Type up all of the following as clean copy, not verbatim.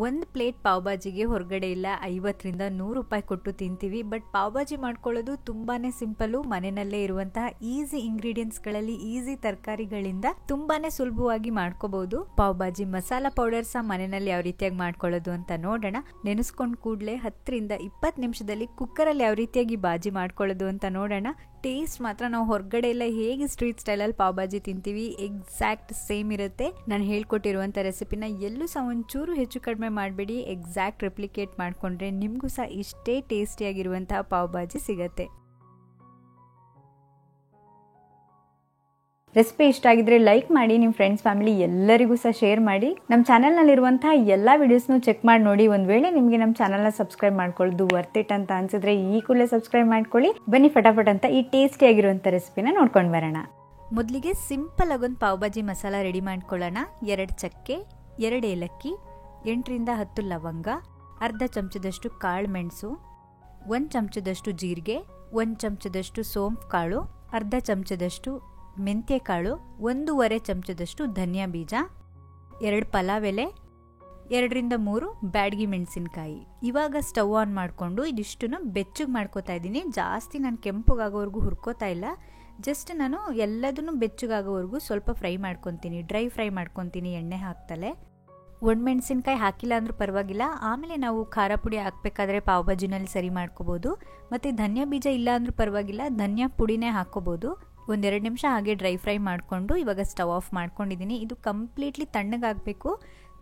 ಒಂದು ಪ್ಲೇಟ್ ಪಾವ್ ಭಾಜಿಗೆ ಹೊರಗಡೆ ಇಲ್ಲ 50ರಿಂದ 100 ರೂಪಾಯಿ ಕೊಟ್ಟು ತಿಂತೀವಿ. ಬಟ್ ಪಾವ್ ಭಾಜಿ ಮಾಡ್ಕೊಳ್ಳೋದು ತುಂಬಾನೇ ಸಿಂಪಲ್ಲು. ಮನೆಯಲ್ಲೇ ಇರುವಂತಹ ಈಸಿ ಇಂಗ್ರೀಡಿಯೆಂಟ್ಸ್ಗಳಲ್ಲಿ ಈಸಿ ತರಕಾರಿಗಳಿಂದ ತುಂಬಾನೇ ಸುಲಭವಾಗಿ ಮಾಡ್ಕೋಬಹುದು. ಪಾವ್ ಭಾಜಿ ಮಸಾಲಾ ಪೌಡರ್ ಸಹ ಮನೆಯಲ್ಲಿ ಯಾವ ರೀತಿಯಾಗಿ ಮಾಡ್ಕೊಳ್ಳೋದು ಅಂತ ನೋಡೋಣ. ನೆನೆಸ್ಕೊಂಡ್ ಕೂಡಲೇ 10ರಿಂದ 20 ನಿಮಿಷದಲ್ಲಿ ಕುಕ್ಕರಲ್ಲಿ ಯಾವ ರೀತಿಯಾಗಿ ಭಾಜಿ ಮಾಡ್ಕೊಳ್ಳೋದು ಅಂತ ನೋಡೋಣ. ಟೇಸ್ಟ್ ಮಾತ್ರ ನಾವು ಹೊರಗಡೆ ಎಲ್ಲ ಹೇಗೆ ಸ್ಟ್ರೀಟ್ ಸ್ಟೈಲಲ್ಲಿ ಪಾವ್ ಭಾಜಿ ತಿಂತೀವಿ ಎಕ್ಸಾಕ್ಟ್ ಸೇಮ್ ಇರುತ್ತೆ. ನಾನು ಹೇಳ್ಕೊಟ್ಟಿರುವಂಥ ರೆಸಿಪಿನ ಎಲ್ಲೂ ಸಹ ಒಂಚೂರು ಹೆಚ್ಚು ಕಡಿಮೆ ಮಾಡಬೇಡಿ. ಎಕ್ಸಾಕ್ಟ್ ರೆಪ್ಲಿಕೇಟ್ ಮಾಡಿಕೊಂಡ್ರೆ ನಿಮಗೂ ಸಹ ಇಷ್ಟೇ ಟೇಸ್ಟಿಯಾಗಿರುವಂತಹ ಪಾವ್ ಭಾಜಿ ಸಿಗತ್ತೆ. ರೆಸಿಪಿ ಇಷ್ಟ ಆಗಿದ್ರೆ ಲೈಕ್ ಮಾಡಿ, ನಿಮ್ಮ ಫ್ರೆಂಡ್ಸ್ ಫ್ಯಾಮಿಲಿ ಎಲ್ಲರಿಗೂ ಸಹ ಶೇರ್ ಮಾಡಿ. ನಮ್ಮ ಚಾನಲ್ನಲ್ಲಿರುವಂತಹ ಎಲ್ಲ ವಿಡಿಯೋಸ್ನು ಚೆಕ್ ಮಾಡಿ ನೋಡಿ. ಒಂದು ವೇಳೆ ನಿಮಗೆ ನಮ್ಮ ಚಾನಲ್ನ ಸಬ್ಸ್ಕ್ರೈಬ್ ಮಾಡ್ಕೊಳ್ಳೋದು ವರ್ತ್ ಇಟ್ ಅಂತ ಅನ್ಸಿದ್ರೆ ಈ ಕೂಡಲೇ ಸಬ್ಸ್ಕ್ರೈಬ್ ಮಾಡ್ಕೊಳ್ಳಿ. ಬನ್ನಿ ಫಟಾಫಟ್ ಅಂತ ಈ ಟೇಸ್ಟಿಯಾಗಿರುವಂಥ ರೆಸಿಪಿನ ನೋಡ್ಕೊಂಡು ಬರೋಣ. ಮೊದಲಿಗೆ ಸಿಂಪಲ್ ಆಗೊಂದು ಪಾವ್ ಭಾಜಿ ಮಸಾಲ ರೆಡಿ ಮಾಡ್ಕೊಳ್ಳೋಣ. 2 ಚಕ್ಕೆ, 2 ಏಲಕ್ಕಿ, 8ರಿಂದ 10 ಲವಂಗ, ಅರ್ಧ ಚಮಚದಷ್ಟು ಕಾಳು ಮೆಣಸು, 1 ಚಮಚದಷ್ಟು ಜೀರಿಗೆ, 1 ಚಮಚದಷ್ಟು ಸೋಂಪು ಕಾಳು, ಅರ್ಧ ಚಮಚದಷ್ಟು ಮೆಂತ್ಯ ಕಾಳು, 1.5 ಚಮಚದಷ್ಟು ಧನಿಯಾ ಬೀಜ, 2 ಪಲಾವ್ ಎಲೆ, 2ರಿಂದ 3 ಬ್ಯಾಡಗಿ ಮೆಣಸಿನಕಾಯಿ. ಇವಾಗ ಸ್ಟವ್ ಆನ್ ಮಾಡಿಕೊಂಡು ಇದಿಷ್ಟನ್ನು ಬೆಚ್ಚಗೆ ಮಾಡ್ಕೋತಾ ಇದ್ದೀನಿ. ಜಾಸ್ತಿ ನಾನು ಕೆಂಪುಗಾಗೋವರೆಗೂ ಹುರ್ಕೋತಾ ಇಲ್ಲ. ಜಸ್ಟ್ ನಾನು ಎಲ್ಲದನ್ನು ಬೆಚ್ಚಗಾಗೋವರೆಗೂ ಸ್ವಲ್ಪ ಫ್ರೈ ಮಾಡ್ಕೊತೀನಿ, ಡ್ರೈ ಫ್ರೈ ಮಾಡ್ಕೊತೀನಿ ಎಣ್ಣೆ ಹಾಕ್ತಲೇ. ಒಣಮೆಣಸಿನ್ಕಾಯಿ ಹಾಕಿಲ್ಲ ಅಂದ್ರೂ ಪರವಾಗಿಲ್ಲ. ಆಮೇಲೆ ನಾವು ಖಾರ ಪುಡಿ ಹಾಕಬೇಕಾದ್ರೆ ಪಾವ್ ಭಾಜಿನಲ್ಲಿ ಸರಿ ಮಾಡ್ಕೋಬೋದು. ಮತ್ತು ಧನಿಯಾ ಬೀಜ ಇಲ್ಲ ಅಂದ್ರೂ ಪರವಾಗಿಲ್ಲ, ಧನಿಯಾ ಪುಡಿನೇ ಹಾಕ್ಕೋಬೋದು. 1-2 ನಿಮಿಷ ಹಾಗೆ ಡ್ರೈ ಫ್ರೈ ಮಾಡಿಕೊಂಡು ಇವಾಗ ಸ್ಟವ್ ಆಫ್ ಮಾಡ್ಕೊಂಡಿದ್ದೀನಿ. ಇದು ಕಂಪ್ಲೀಟ್ಲಿ ತಣ್ಣಗಾಗಬೇಕು.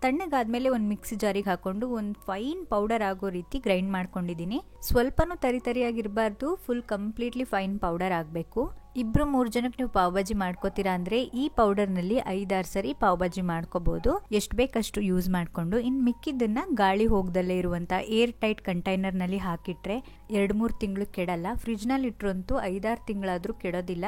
ತಣ್ಣಗಾದ್ಮೇಲೆ ಒಂದು ಮಿಕ್ಸಿ ಜಾರಿಗೆ ಹಾಕೊಂಡು ಒಂದು ಫೈನ್ ಪೌಡರ್ ಆಗೋ ರೀತಿ ಗ್ರೈಂಡ್ ಮಾಡ್ಕೊಂಡಿದ್ದೀನಿ. ಸ್ವಲ್ಪನೂ ತರಿಯಾಗಿರಬಾರ್ದು, ಫುಲ್ ಕಂಪ್ಲೀಟ್ಲಿ ಫೈನ್ ಪೌಡರ್ ಆಗಬೇಕು. 2-3 ಜನಕ್ಕೆ ನೀವು ಪಾವ್ ಭಾಜಿ ಮಾಡ್ಕೋತೀರಾ ಅಂದರೆ ಈ ಪೌಡರ್ನಲ್ಲಿ 5-6 ಸರಿ ಪಾವ್ ಭಾಜಿ ಮಾಡ್ಕೋಬಹುದು. ಎಷ್ಟು ಬೇಕಷ್ಟು ಯೂಸ್ ಮಾಡಿಕೊಂಡು ಇನ್ನು ಮಿಕ್ಕಿದ್ದನ್ನು ಗಾಳಿ ಹೋಗದಲ್ಲೇ ಇರುವಂಥ ಏರ್ ಟೈಟ್ ಕಂಟೈನರ್ನಲ್ಲಿ ಹಾಕಿಟ್ರೆ 2-3 ತಿಂಗಳು ಕೆಡಲ್ಲ. ಫ್ರಿಜ್ನಲ್ಲಿ ಇಟ್ಟರಂತೂ 5-6 ತಿಂಗಳಾದರೂ ಕೆಡೋದಿಲ್ಲ.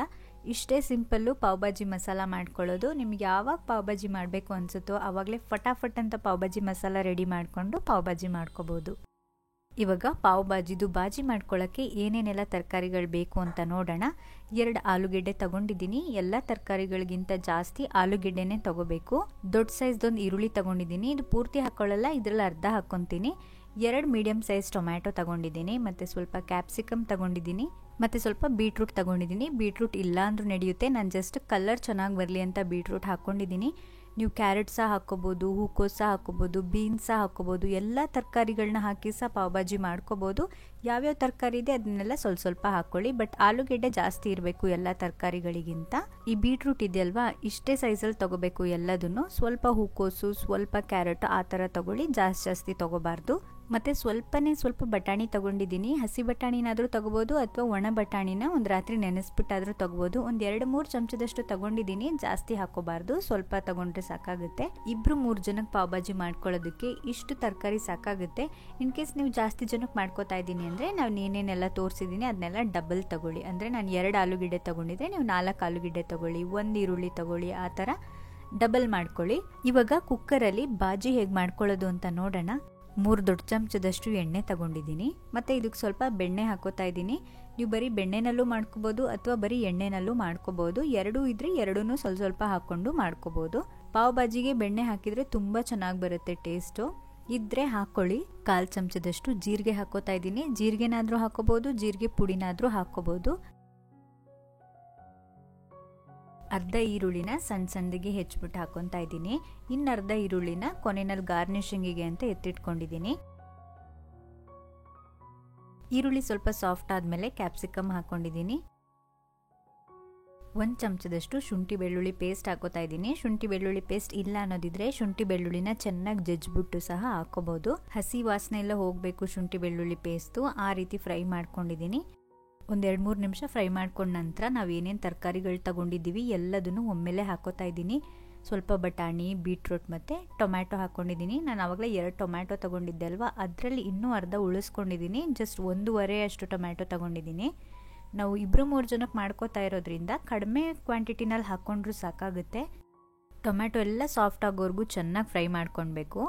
ಇಷ್ಟೇ ಸಿಂಪಲ್ಲು ಪಾವ್ ಭಾಜಿ ಮಸಾಲ ಮಾಡ್ಕೊಳ್ಳೋದು. ನಿಮ್ಗೆ ಯಾವಾಗ ಪಾವ್ ಭಾಜಿ ಮಾಡಬೇಕು ಅನಿಸುತ್ತೋ ಆವಾಗಲೇ ಫಟಾಫಟ್ ಅಂತ ಪಾವ್ ಭಾಜಿ ಮಸಾಲ ರೆಡಿ ಮಾಡಿಕೊಂಡು ಪಾವ್ ಭಾಜಿ ಮಾಡ್ಕೋಬೋದು. ಇವಾಗ ಪಾವ್ ಭಾಜಿದು ಭಾಜಿ ಮಾಡ್ಕೊಳ್ಳೋಕ್ಕೆ ಏನೇನೆಲ್ಲ ತರಕಾರಿಗಳು ಬೇಕು ಅಂತ ನೋಡೋಣ. 2 ಆಲೂಗೆಡ್ಡೆ ತಗೊಂಡಿದ್ದೀನಿ. ಎಲ್ಲ ತರಕಾರಿಗಳಿಗಿಂತ ಜಾಸ್ತಿ ಆಲೂಗೆಡ್ಡೆನೇ ತಗೋಬೇಕು. ದೊಡ್ಡ ಸೈಜ್ದೊಂದು ಈರುಳ್ಳಿ ತಗೊಂಡಿದ್ದೀನಿ. ಇದು ಪೂರ್ತಿ ಹಾಕ್ಕೊಳ್ಳಲ್ಲ, ಇದರಲ್ಲಿ ಅರ್ಧ ಹಾಕ್ಕೊತೀನಿ. 2 ಮೀಡಿಯಮ್ ಸೈಜ್ ಟೊಮ್ಯಾಟೊ ತಗೊಂಡಿದ್ದೀನಿ. ಮತ್ತು ಸ್ವಲ್ಪ ಕ್ಯಾಪ್ಸಿಕಮ್ ತಗೊಂಡಿದ್ದೀನಿ. ಮತ್ತು ಸ್ವಲ್ಪ ಬೀಟ್ರೂಟ್ ತಗೊಂಡಿದ್ದೀನಿ. ಬೀಟ್ರೂಟ್ ಇಲ್ಲ ಅಂದ್ರೂ ನಡೆಯುತ್ತೆ, ನಾನು ಜಸ್ಟ್ ಕಲರ್ ಚೆನ್ನಾಗಿ ಬರಲಿ ಅಂತ ಬೀಟ್ರೂಟ್ ಹಾಕ್ಕೊಂಡಿದ್ದೀನಿ. ನೀವು ಕ್ಯಾರೆಟ್ ಸಹ ಹಾಕ್ಕೋಬೋದು, ಹೂಕೋಸು ಸಹ ಹಾಕ್ಕೋಬೋದು, ಬೀನ್ಸ್ ಸಹ ಹಾಕ್ಕೋಬೋದು. ಎಲ್ಲ ತರಕಾರಿಗಳನ್ನ ಹಾಕಿ ಸಹ ಪಾವ್ ಭಾಜಿ ಮಾಡ್ಕೋಬೋದು. ಯಾವ್ಯಾವ ತರಕಾರಿ ಇದೆ ಅದನ್ನೆಲ್ಲ ಸ್ವಲ್ಪ ಸ್ವಲ್ಪ ಹಾಕ್ಕೊಳ್ಳಿ. ಬಟ್ ಆಲೂಗೆಡ್ಡೆ ಜಾಸ್ತಿ ಇರಬೇಕು ಎಲ್ಲ ತರಕಾರಿಗಳಿಗಿಂತ. ಈ ಬೀಟ್ರೂಟ್ ಇದೆಯಲ್ವಾ, ಇಷ್ಟೇ ಸೈಜಲ್ಲಿ ತೊಗೋಬೇಕು ಎಲ್ಲದನ್ನು. ಸ್ವಲ್ಪ ಹೂಕೋಸು, ಸ್ವಲ್ಪ ಕ್ಯಾರೆಟ್ ಆ ಥರ ತೊಗೊಳ್ಳಿ, ಜಾಸ್ತಿ ತೊಗೋಬಾರ್ದು. ಮತ್ತು ಸ್ವಲ್ಪ ಬಟಾಣಿ ತೊಗೊಂಡಿದ್ದೀನಿ. ಹಸಿ ಬಟಾಣಿನಾದರೂ ತೊಗೋಬೋದು ಅಥವಾ ಒಣ ಬಟಾಣಿನ ಒಂದು ರಾತ್ರಿ ನೆನೆಸ್ಬಿಟ್ಟಾದರೂ ತೊಗೋಬೋದು. ಒಂದು 2-3 ಚಮಚದಷ್ಟು ತೊಗೊಂಡಿದ್ದೀನಿ, ಜಾಸ್ತಿ ಹಾಕೋಬಾರ್ದು, ಸ್ವಲ್ಪ ತೊಗೊಂಡ್ರೆ ಸಾಕಾಗುತ್ತೆ. 2-3 ಜನಕ್ಕೆ ಪಾವ್ ಭಾಜಿ ಮಾಡ್ಕೊಳ್ಳೋದಕ್ಕೆ ಇಷ್ಟು ತರಕಾರಿ ಸಾಕಾಗುತ್ತೆ. ಇನ್ ಕೇಸ್ ನೀವು ಜಾಸ್ತಿ ಜನಕ್ಕೆ ಮಾಡ್ಕೋತಾ ಇದ್ದೀನಿ ಅಂದರೆ ನಾವು ಏನೇನೆಲ್ಲ ತೋರಿಸಿದ್ದೀನಿ ಅದನ್ನೆಲ್ಲ ಡಬಲ್ ತೊಗೊಳ್ಳಿ. ಅಂದರೆ ನಾನು 2 ಆಲೂಗೆಡ್ಡೆ ತೊಗೊಂಡಿದ್ರೆ ನೀವು 4 ಆಲೂಗೆಡ್ಡೆ ತೊಗೊಳ್ಳಿ, 1 ಈರುಳ್ಳಿ ತೊಗೊಳ್ಳಿ, ಆ ಥರ ಡಬಲ್ ಮಾಡ್ಕೊಳ್ಳಿ. ಇವಾಗ ಕುಕ್ಕರಲ್ಲಿ ಭಾಜಿ ಹೇಗೆ ಮಾಡ್ಕೊಳ್ಳೋದು ಅಂತ ನೋಡೋಣ. 3 ದೊಡ್ಡ ಚಮಚದಷ್ಟು ಎಣ್ಣೆ ತಗೊಂಡಿದ್ದೀನಿ. ಮತ್ತು ಇದಕ್ಕೆ ಸ್ವಲ್ಪ ಬೆಣ್ಣೆ ಹಾಕೋತಾ ಇದ್ದೀನಿ. ನೀವು ಬರೀ ಬೆಣ್ಣೆನಲ್ಲೂ ಮಾಡ್ಕೋಬೋದು ಅಥವಾ ಬರೀ ಎಣ್ಣೆನಲ್ಲೂ ಮಾಡ್ಕೋಬೋದು. 2 ಇದ್ದರೆ 2 ಸ್ವಲ್ಪ ಹಾಕ್ಕೊಂಡು ಮಾಡ್ಕೋಬೋದು. ಪಾವ್ ಭಾಜಿಗೆ ಬೆಣ್ಣೆ ಹಾಕಿದರೆ ತುಂಬ ಚೆನ್ನಾಗಿ ಬರುತ್ತೆ ಟೇಸ್ಟು. ಇದ್ದರೆ ಹಾಕ್ಕೊಳ್ಳಿ. 1/4 ಚಮಚದಷ್ಟು ಜೀರಿಗೆ ಹಾಕೋತಾ ಇದ್ದೀನಿ. ಜೀರಿಗೆನಾದರೂ ಹಾಕೋಬೋದು, ಜೀರಿಗೆ ಪುಡಿನಾದರೂ ಹಾಕ್ಕೋಬೋದು. ಅರ್ಧ ಈರುಳ್ಳಿನ ಸಣ್ಣಗೆ ಹೆಚ್ಚಿಬಿಟ್ಟು ಹಾಕೊತಾ ಇದ್ದೀನಿ. ಇನ್ನರ್ಧ ಈರುಳ್ಳಿನ ಕೊನೆಯಲ್ಲಿ ಗಾರ್ನಿಷಿಂಗಿಗೆ ಅಂತ ಎತ್ತಿಟ್ಕೊಂಡಿದ್ದೀನಿ. ಈರುಳ್ಳಿ ಸ್ವಲ್ಪ ಸಾಫ್ಟ್ ಆದಮೇಲೆ ಕ್ಯಾಪ್ಸಿಕಮ್ ಹಾಕ್ಕೊಂಡಿದ್ದೀನಿ. 1 ಚಮಚದಷ್ಟು ಶುಂಠಿ ಬೆಳ್ಳುಳ್ಳಿ ಪೇಸ್ಟ್ ಹಾಕೋತಾ ಇದ್ದೀನಿ. ಶುಂಠಿ ಬೆಳ್ಳುಳ್ಳಿ ಪೇಸ್ಟ್ ಇಲ್ಲ ಅನ್ನೋದಿದ್ರೆ ಶುಂಠಿ ಬೆಳ್ಳುಳ್ಳಿನ ಚೆನ್ನಾಗಿ ಜಜ್ಜಿಬಿಟ್ಟು ಸಹ ಹಾಕೋಬಹುದು. ಹಸಿ ವಾಸನೆ ಎಲ್ಲ ಹೋಗಬೇಕು ಶುಂಠಿ ಬೆಳ್ಳುಳ್ಳಿ ಪೇಸ್ಟು, ಆ ರೀತಿ ಫ್ರೈ ಮಾಡ್ಕೊಂಡಿದ್ದೀನಿ. ಒಂದು 2-3 ನಿಮಿಷ ಫ್ರೈ ಮಾಡ್ಕೊಂಡ ನಂತರ ನಾವು ಏನೇನು ತರಕಾರಿಗಳು ತಗೊಂಡಿದ್ದೀವಿ ಎಲ್ಲದನ್ನು ಒಮ್ಮೆಲೆ ಹಾಕೋತಾ ಇದ್ದೀನಿ. ಸ್ವಲ್ಪ ಬಟಾಣಿ, ಬೀಟ್ರೂಟ್ ಮತ್ತು ಟೊಮ್ಯಾಟೊ ಹಾಕ್ಕೊಂಡಿದ್ದೀನಿ. ನಾನು ಆವಾಗಲೇ 2 ಟೊಮ್ಯಾಟೊ ತೊಗೊಂಡಿದ್ದೆ ಅಲ್ವಾ, ಅದರಲ್ಲಿ ಇನ್ನೂ ಅರ್ಧ ಉಳಿಸ್ಕೊಂಡಿದ್ದೀನಿ. ಜಸ್ಟ್ 1.5 ಅಷ್ಟು ಟೊಮ್ಯಾಟೊ ತೊಗೊಂಡಿದ್ದೀನಿ. ನಾವು 2-3 ಜನಕ್ಕೆ ಮಾಡ್ಕೋತಾ ಇರೋದ್ರಿಂದ ಕಡಿಮೆ ಕ್ವಾಂಟಿಟಿನಲ್ಲಿ ಹಾಕ್ಕೊಂಡ್ರೂ ಸಾಕಾಗುತ್ತೆ. ಟೊಮ್ಯಾಟೊ ಎಲ್ಲ ಸಾಫ್ಟ್ ಆಗೋವರೆಗೂ ಚೆನ್ನಾಗಿ ಫ್ರೈ ಮಾಡ್ಕೊಳ್ಬೇಕು.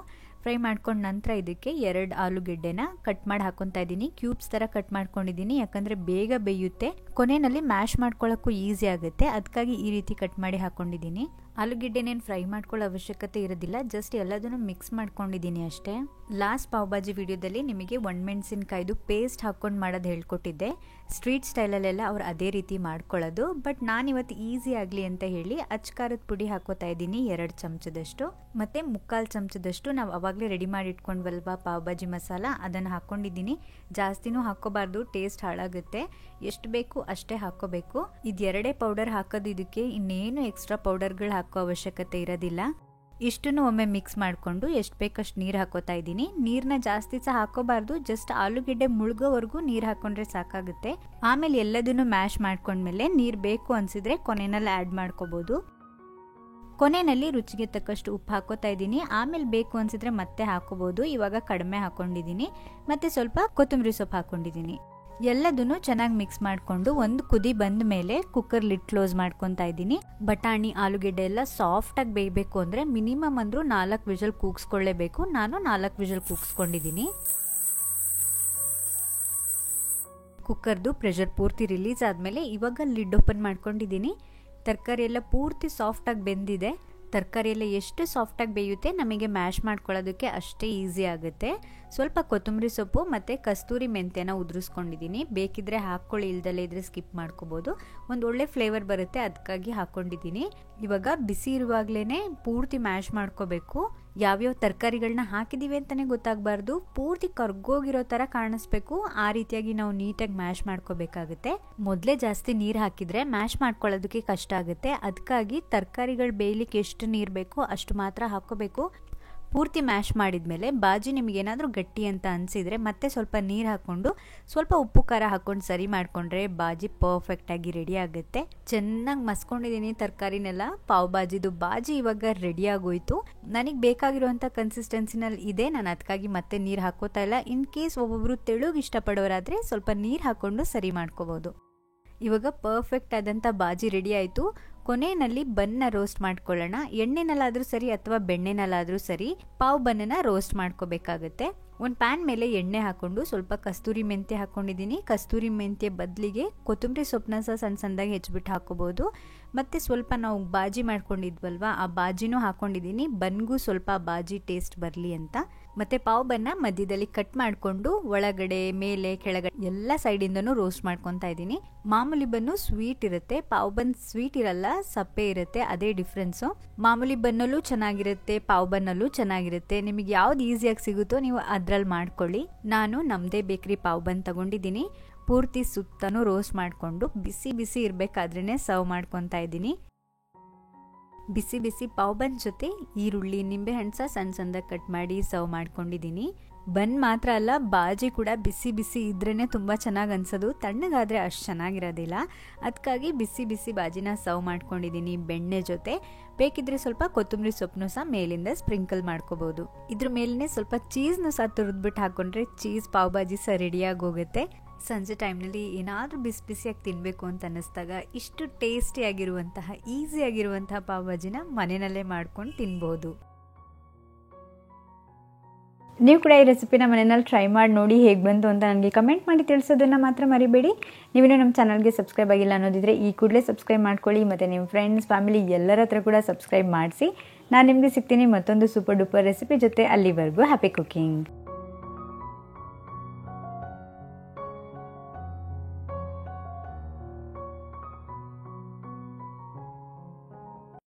ಫ್ರೈ ಮಾಡ್ಕೊಂಡ ನಂತರ ಇದಕ್ಕೆ 2 ಆಲೂಗೆಡ್ಡೆನ ಕಟ್ ಮಾಡಿ ಹಾಕೊತಾ ಇದ್ದೀನಿ. ಕ್ಯೂಬ್ಸ್ ಥರ ಕಟ್ ಮಾಡ್ಕೊಂಡಿದ್ದೀನಿ, ಯಾಕಂದರೆ ಬೇಗ ಬೇಯುತ್ತೆ. ಕೊನೆಯಲ್ಲಿ ಮ್ಯಾಶ್ ಮಾಡ್ಕೊಳ್ಳೋಕ್ಕೂ ಈಸಿ ಆಗುತ್ತೆ, ಅದಕ್ಕಾಗಿ ಈ ರೀತಿ ಕಟ್ ಮಾಡಿ ಹಾಕ್ಕೊಂಡಿದ್ದೀನಿ. ಆಲೂಗೆಡ್ಡೆನೇನು ಫ್ರೈ ಮಾಡ್ಕೊಳ್ಳೋ ಅವಶ್ಯಕತೆ ಇರೋದಿಲ್ಲ, ಜಸ್ಟ್ ಎಲ್ಲದನ್ನು ಮಿಕ್ಸ್ ಮಾಡ್ಕೊಂಡಿದ್ದೀನಿ ಅಷ್ಟೇ. ಲಾಸ್ಟ್ ಪಾವ್ ಭಾಜಿ ವಿಡಿಯೋದಲ್ಲಿ ನಿಮಗೆ ಒಣಮೆಣಸಿನ್ಕಾಯ್ದು ಪೇಸ್ಟ್ ಹಾಕ್ಕೊಂಡು ಮಾಡೋದು ಹೇಳ್ಕೊಟ್ಟಿದ್ದೆ. ಸ್ಟ್ರೀಟ್ ಸ್ಟೈಲಲ್ಲೆಲ್ಲ ಅವ್ರು ಅದೇ ರೀತಿ ಮಾಡ್ಕೊಳ್ಳೋದು. ಬಟ್ ನಾನಿವತ್ತು ಈಸಿ ಆಗಲಿ ಅಂತ ಹೇಳಿ ಅಚ್ಕಾರದ ಪುಡಿ ಹಾಕೋತಾ ಇದ್ದೀನಿ 2 ಚಮಚದಷ್ಟು. ಮತ್ತು 3/4 ಚಮಚದಷ್ಟು ನಾವು ಅವಾಗಲೇ ರೆಡಿ ಮಾಡಿ ಇಟ್ಕೊಂಡ್ವಲ್ವಾ ಪಾವ್ ಭಾಜಿ ಮಸಾಲ, ಅದನ್ನು ಹಾಕ್ಕೊಂಡಿದ್ದೀನಿ. ಜಾಸ್ತಿನೂ ಹಾಕ್ಕೋಬಾರ್ದು, ಟೇಸ್ಟ್ ಹಾಳಾಗುತ್ತೆ. ಎಷ್ಟು ಬೇಕು ಅಷ್ಟೇ ಹಾಕ್ಕೋಬೇಕು. ಇದು 2 ಪೌಡರ್ ಹಾಕೋದು, ಇದಕ್ಕೆ ಇನ್ನೇನು ಎಕ್ಸ್ಟ್ರಾ ಪೌಡರ್ಗಳು ಹಾಕೋ ಅವಶ್ಯಕತೆ ಇರೋದಿಲ್ಲ. ಇಷ್ಟನ್ನು ಒಮ್ಮೆ ಮಿಕ್ಸ್ ಮಾಡಿಕೊಂಡು ಎಷ್ಟು ಬೇಕಷ್ಟು ನೀರು ಹಾಕೋತಾ ಇದ್ದೀನಿ. ನೀರನ್ನ ಜಾಸ್ತಿ ಸಹ ಹಾಕೋಬಾರ್ದು, ಜಸ್ಟ್ ಆಲೂಗೆಡ್ಡೆ ಮುಳುಗೋವರೆಗೂ ನೀರು ಹಾಕೊಂಡ್ರೆ ಸಾಕಾಗುತ್ತೆ. ಆಮೇಲೆ ಎಲ್ಲದನ್ನು ಮ್ಯಾಶ್ ಮಾಡ್ಕೊಂಡ್ಮೇಲೆ ನೀರು ಬೇಕು ಅನಿಸಿದ್ರೆ ಕೊನೆಯಲ್ಲಿ ಆ್ಯಡ್ ಮಾಡ್ಕೋಬೋದು. ಕೊನೆಯಲ್ಲಿ ರುಚಿಗೆ ತಕ್ಕಷ್ಟು ಉಪ್ಪು ಹಾಕೋತಾ ಇದ್ದೀನಿ. ಆಮೇಲೆ ಬೇಕು ಅನಿಸಿದ್ರೆ ಮತ್ತೆ ಹಾಕೋಬೋದು. ಇವಾಗ ಕಡಿಮೆ ಹಾಕೊಂಡಿದ್ದೀನಿ. ಮತ್ತು ಸ್ವಲ್ಪ ಕೊತ್ತಂಬರಿ ಸೊಪ್ಪು ಹಾಕೊಂಡಿದ್ದೀನಿ. ಎಲ್ಲದನ್ನು ಚೆನ್ನಾಗಿ ಮಿಕ್ಸ್ ಮಾಡಿಕೊಂಡು ಒಂದು ಕುದಿ ಬಂದ ಮೇಲೆ ಕುಕ್ಕರ್ ಲಿಡ್ ಕ್ಲೋಸ್ ಮಾಡ್ಕೊತಾ ಇದ್ದೀನಿ. ಬಟಾಣಿ ಆಲೂಗೆಡ್ಡೆ ಎಲ್ಲ ಸಾಫ್ಟಾಗಿ ಬೇಯಬೇಕು ಅಂದರೆ ಮಿನಿಮಮ್ ಅಂದರೂ 4 ವಿಷಲ್ ಕೂಗಿಸ್ಕೊಳ್ಳೇಬೇಕು. ನಾನು 4 ವಿಷಲ್ ಕೂಗಿಸ್ಕೊಂಡಿದ್ದೀನಿ. ಕುಕ್ಕರ್ದು ಪ್ರೆಷರ್ ಪೂರ್ತಿ ರಿಲೀಸ್ ಆದಮೇಲೆ ಇವಾಗ ಲಿಡ್ ಓಪನ್ ಮಾಡ್ಕೊಂಡಿದ್ದೀನಿ. ತರಕಾರಿ ಎಲ್ಲ ಪೂರ್ತಿ ಸಾಫ್ಟಾಗಿ ಬೆಂದಿದೆ. ತರಕಾರಿ ಎಲ್ಲ ಎಷ್ಟು ಸಾಫ್ಟಾಗಿ ಬೇಯುತ್ತೆ ನಮಗೆ ಮ್ಯಾಶ್ ಮಾಡ್ಕೊಳ್ಳೋದಕ್ಕೆ ಅಷ್ಟೇ ಈಸಿ ಆಗುತ್ತೆ. ಸ್ವಲ್ಪ ಕೊತ್ತಂಬರಿ ಸೊಪ್ಪು ಮತ್ತು ಕಸ್ತೂರಿ ಮೆಂತ್ಯನ ಉದುರಿಸ್ಕೊಂಡಿದ್ದೀನಿ. ಬೇಕಿದ್ರೆ ಹಾಕ್ಕೊಳ್ಳಿ, ಇಲ್ದಲ್ಲೇ ಇದ್ರೆ ಸ್ಕಿಪ್ ಮಾಡ್ಕೋಬೋದು. ಒಂದು ಒಳ್ಳೆ ಫ್ಲೇವರ್ ಬರುತ್ತೆ, ಅದಕ್ಕಾಗಿ ಹಾಕ್ಕೊಂಡಿದ್ದೀನಿ. ಇವಾಗ ಬಿಸಿ ಇರುವಾಗಲೇ ಪೂರ್ತಿ ಮ್ಯಾಶ್ ಮಾಡ್ಕೋಬೇಕು. ಯಾವ್ಯಾವ ತರಕಾರಿಗಳನ್ನ ಹಾಕಿದ್ದೀವಿ ಅಂತಲೇ ಗೊತ್ತಾಗಬಾರ್ದು, ಪೂರ್ತಿ ಕರ್ಗೋಗಿರೋ ಥರ ಕಾಣಿಸ್ಬೇಕು. ಆ ರೀತಿಯಾಗಿ ನಾವು ನೀಟಾಗಿ ಮ್ಯಾಶ್ ಮಾಡ್ಕೋಬೇಕಾಗುತ್ತೆ. ಮೊದಲೇ ಜಾಸ್ತಿ ನೀರು ಹಾಕಿದರೆ ಮ್ಯಾಶ್ ಮಾಡ್ಕೊಳ್ಳೋದಕ್ಕೆ ಕಷ್ಟ ಆಗುತ್ತೆ. ಅದಕ್ಕಾಗಿ ತರಕಾರಿಗಳು ಬೇಯಲಿಕ್ಕೆ ಎಷ್ಟು ನೀರು ಬೇಕೋ ಅಷ್ಟು ಮಾತ್ರ ಹಾಕ್ಕೋಬೇಕು. ಪೂರ್ತಿ ಮ್ಯಾಶ್ ಮಾಡಿದ್ಮೇಲೆ ಬಾಜಿ ನಿಮಗೇನಾದರೂ ಗಟ್ಟಿ ಅಂತ ಅನಿಸಿದರೆ ಮತ್ತೆ ಸ್ವಲ್ಪ ನೀರು ಹಾಕ್ಕೊಂಡು ಸ್ವಲ್ಪ ಉಪ್ಪು ಖಾರ ಹಾಕ್ಕೊಂಡು ಸರಿ ಮಾಡಿಕೊಂಡ್ರೆ ಬಾಜಿ ಪರ್ಫೆಕ್ಟಾಗಿ ರೆಡಿ ಆಗುತ್ತೆ. ಚೆನ್ನಾಗಿ ಮಸ್ಕೊಂಡಿದ್ದೀನಿ ತರಕಾರಿನೆಲ್ಲ. ಪಾವ್ ಬಾಜಿದು ಬಾಜಿ ಇವಾಗ ರೆಡಿ ಆಗೋಯ್ತು. ನನಗೆ ಬೇಕಾಗಿರುವಂಥ ಕನ್ಸಿಸ್ಟೆನ್ಸಿನಲ್ಲಿ ಇದೆ, ನಾನು ಅದಕ್ಕಾಗಿ ಮತ್ತೆ ನೀರು ಹಾಕೋತಾ ಇಲ್ಲ. ಇನ್ ಕೇಸ್ ಒಬ್ಬೊಬ್ಬರು ತೆಳುಗೆ ಇಷ್ಟಪಡೋರಾದರೆ ಸ್ವಲ್ಪ ನೀರು ಹಾಕ್ಕೊಂಡು ಸರಿ ಮಾಡ್ಕೋಬೋದು. ಇವಾಗ ಪರ್ಫೆಕ್ಟ್ ಆದಂಥ ಬಾಜಿ ರೆಡಿ ಆಯಿತು. ಕೊನೆಯಲ್ಲಿ ಬನ್ನ ರೋಸ್ಟ್ ಮಾಡ್ಕೊಳ್ಳೋಣ. ಎಣ್ಣೆನಲ್ಲಾದರೂ ಸರಿ ಅಥವಾ ಬೆಣ್ಣೆನಲ್ಲಾದರೂ ಸರಿ ಪಾವ್ ಬನ್ನನ್ನು ರೋಸ್ಟ್ ಮಾಡ್ಕೋಬೇಕಾಗತ್ತೆ. ಒಂದು ಪ್ಯಾನ್ ಮೇಲೆ ಎಣ್ಣೆ ಹಾಕ್ಕೊಂಡು ಸ್ವಲ್ಪ ಕಸ್ತೂರಿ ಮೆಂತ್ಯ ಹಾಕ್ಕೊಂಡಿದ್ದೀನಿ. ಕಸ್ತೂರಿ ಮೆಂತ್ಯ ಬದಲಿಗೆ ಕೊತ್ತಂಬರಿ ಸೊಪ್ಪನ್ನ ಸಹ ಸಣ್ಣ ಸಣ್ಣದಾಗಿ ಹೆಚ್ಚಿಬಿಟ್ಟು ಹಾಕ್ಕೋಬೋದು. ಮತ್ತು ಸ್ವಲ್ಪ ನಾವು ಬಾಜಿ ಮಾಡ್ಕೊಂಡಿದ್ವಲ್ವ, ಆ ಬಾಜಿನೂ ಹಾಕ್ಕೊಂಡಿದ್ದೀನಿ. ಬನ್ಗೂ ಸ್ವಲ್ಪ ಬಾಜಿ ಟೇಸ್ಟ್ ಬರಲಿ ಅಂತ. ಮತ್ತು ಪಾವ್ ಬನ್ನ ಮಧ್ಯದಲ್ಲಿ ಕಟ್ ಮಾಡಿಕೊಂಡು ಒಳಗಡೆ ಮೇಲೆ ಕೆಳಗಡೆ ಎಲ್ಲ ಸೈಡಿಂದನೂ ರೋಸ್ಟ್ ಮಾಡ್ಕೊತಾ ಇದ್ದೀನಿ. ಮಾಮೂಲಿ ಬನ್ನು ಸ್ವೀಟ್ ಇರುತ್ತೆ, ಪಾವ್ ಬನ್ ಸ್ವೀಟ್ ಇರಲ್ಲ, ಸಪ್ಪೆ ಇರುತ್ತೆ. ಅದೇ ಡಿಫ್ರೆನ್ಸು. ಮಾಮೂಲಿ ಬನ್ನಲ್ಲೂ ಚೆನ್ನಾಗಿರುತ್ತೆ, ಪಾವ್ ಬನ್ನಲ್ಲೂ ಚೆನ್ನಾಗಿರುತ್ತೆ. ನಿಮಗೆ ಯಾವ್ದು ಈಸಿಯಾಗಿ ಸಿಗುತ್ತೋ ನೀವು ಅದ್ರಲ್ಲಿ ಮಾಡ್ಕೊಳ್ಳಿ. ನಾನು ನಮ್ಮದೇ ಬೇಕ್ರಿ ಪಾವ್ ಬನ್ ತಗೊಂಡಿದ್ದೀನಿ. ಪೂರ್ತಿ ಸುತ್ತನೂ ರೋಸ್ಟ್ ಮಾಡಿಕೊಂಡು ಬಿಸಿ ಬಿಸಿ ಇರಬೇಕಾದ್ರೇ ಸರ್ವ್ ಮಾಡ್ಕೊತಾ ಇದ್ದೀನಿ. ಬಿಸಿ ಬಿಸಿ ಪಾವ್ ಬನ್ ಜೊತೆ ಈರುಳ್ಳಿ ನಿಂಬೆಹಣ್ಣು ಸಹ ಸಣ್ಣ ಸಣ್ಣದಾಗಿ ಕಟ್ ಮಾಡಿ ಸರ್ವ್ ಮಾಡ್ಕೊಂಡಿದ್ದೀನಿ. ಬನ್ ಮಾತ್ರ ಅಲ್ಲ, ಬಾಜಿ ಕೂಡ ಬಿಸಿ ಬಿಸಿ ಇದ್ರೇ ತುಂಬ ಚೆನ್ನಾಗಿ ಅನ್ಸೋದು. ತಣ್ಣಗಾದರೆ ಅಷ್ಟು ಚೆನ್ನಾಗಿರೋದಿಲ್ಲ. ಅದಕ್ಕಾಗಿ ಬಿಸಿ ಬಿಸಿ ಬಾಜಿನ ಸರ್ವ್ ಮಾಡ್ಕೊಂಡಿದ್ದೀನಿ ಬೆಣ್ಣೆ ಜೊತೆ. ಬೇಕಿದ್ರೆ ಸ್ವಲ್ಪ ಕೊತ್ತಂಬರಿ ಸೊಪ್ಪನ್ನು ಸಹ ಮೇಲಿಂದ ಸ್ಪ್ರಿಂಕಲ್ ಮಾಡ್ಕೋಬೋದು. ಇದ್ರ ಮೇಲೇ ಸ್ವಲ್ಪ ಚೀಸ್ನು ಸಹ ತುರಿದ್ಬಿಟ್ಟು ಹಾಕ್ಕೊಂಡ್ರೆ ಚೀಸ್ ಪಾವ್ ಬಾಜಿ ಸಹ ರೆಡಿಯಾಗಿ ಹೋಗುತ್ತೆ. ಸಂಜೆ ಟೈಮ್ನಲ್ಲಿ ಏನಾದರೂ ಬಿಸಿ ಬಿಸಿಯಾಗಿ ತಿನ್ನಬೇಕು ಅಂತ ಅನ್ನಿಸ್ದಾಗ ಇಷ್ಟು ಟೇಸ್ಟಿಯಾಗಿರುವಂತಹ ಈಸಿಯಾಗಿರುವಂತಹ ಪಾವ್ ಬಾಜಿನ ಮನೆಯಲ್ಲೇ ಮಾಡ್ಕೊಂಡು ತಿನ್ಬೋದು. ನೀವು ಕೂಡ ಈ ರೆಸಿಪಿನ ಮನೆಯಲ್ಲಿ ಟ್ರೈ ಮಾಡಿ ನೋಡಿ ಹೇಗೆ ಬಂತು ಅಂತ ನನಗೆ ಕಮೆಂಟ್ ಮಾಡಿ ತಿಳಿಸೋದನ್ನು ಮಾತ್ರ ಮರಿಬೇಡಿ. ನೀವೇನೋ ನಮ್ಮ ಚಾನಲ್ಗೆ ಸಬ್ಸ್ಕ್ರೈಬ್ ಆಗಿಲ್ಲ ಅನ್ನೋದಿದ್ರೆ ಈ ಕೂಡಲೇ ಸಬ್ಸ್ಕ್ರೈಬ್ ಮಾಡ್ಕೊಳ್ಳಿ. ಮತ್ತು ನಿಮ್ಮ ಫ್ರೆಂಡ್ಸ್ ಫ್ಯಾಮಿಲಿ ಎಲ್ಲರ ಹತ್ರ ಕೂಡ ಸಬ್ಸ್ಕ್ರೈಬ್ ಮಾಡಿಸಿ. ನಾನು ನಿಮಗೆ ಸಿಗ್ತೀನಿ ಮತ್ತೊಂದು ಸೂಪರ್ ಡೂಪರ್ ರೆಸಿಪಿ ಜೊತೆ. ಅಲ್ಲಿವರೆಗೂ ಹ್ಯಾಪಿ ಕುಕಿಂಗ್.